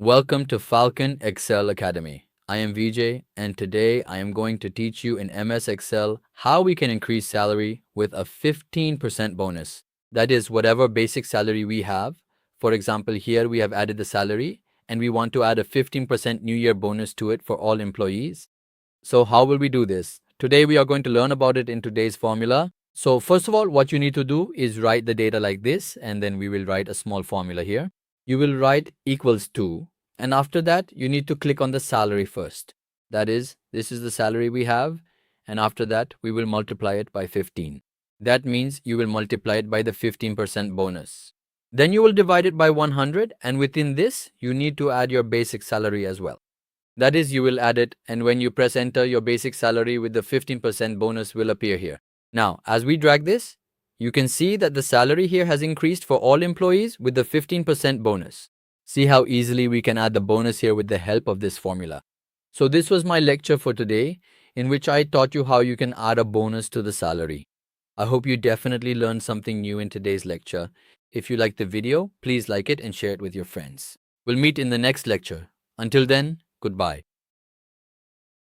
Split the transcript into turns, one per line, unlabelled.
Welcome to Falcon Excel Academy. I am VJ, and today I am going to teach you in MS Excel how we can increase salary with a 15% bonus. That is, whatever basic salary we have. For example, here we have added the salary, and we want to add a 15% New Year bonus to it for all employees. So, how will we do this? Today we are going to learn about it in today's formula. So, first of all, what you need to do is write the data like this, and then we will write a small formula here. You will write equals to, and after that, you need to click on the salary first. That is, this is the salary we have, and after that, we will multiply it by 15. That means you will multiply it by the 15% bonus. Then you will divide it by 100, and within this, you need to add your basic salary as well. That is, you will add it, and when you press enter, your basic salary with the 15% bonus will appear here. Now, as we drag this, you can see that the salary here has increased for all employees with the 15% bonus. See how easily we can add the bonus here with the help of this formula. So this was my lecture for today, in which I taught you how you can add a bonus to the salary. I hope you definitely learned something new in today's lecture. If you liked the video, please like it and share it with your friends. We'll meet in the next lecture. Until then, goodbye.